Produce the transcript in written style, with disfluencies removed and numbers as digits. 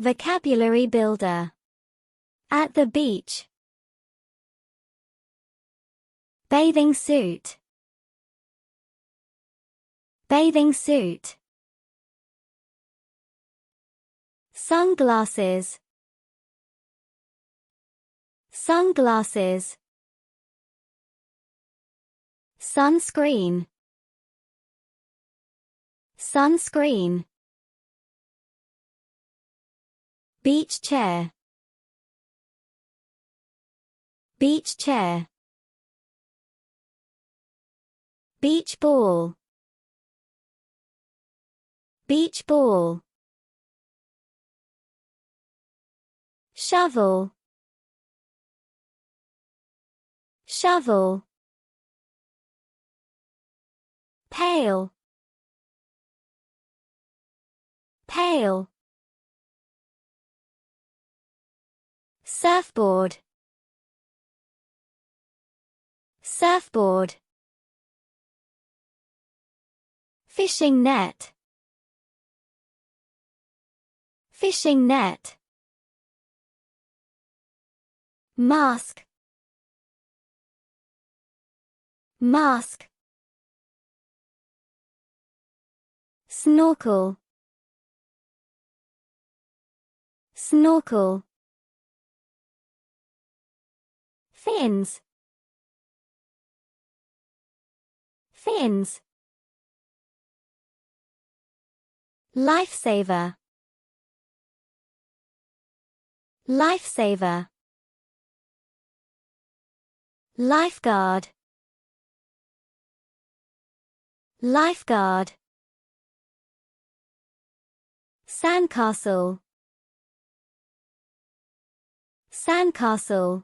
Vocabulary builder. At the beach. Bathing suit. Bathing suit. Sunglasses. Sunglasses. Sunscreen. Sunscreen. Beach chair. Beach chair. Beach ball. Beach ball. Shovel. Shovel. Pail. Pail. Surfboard. Surfboard. Fishing net. Fishing net. Mask. Mask. Snorkel. Snorkel. Fins. Fins. Lifesaver. Lifesaver. Lifeguard. Lifeguard. Sandcastle. Sandcastle.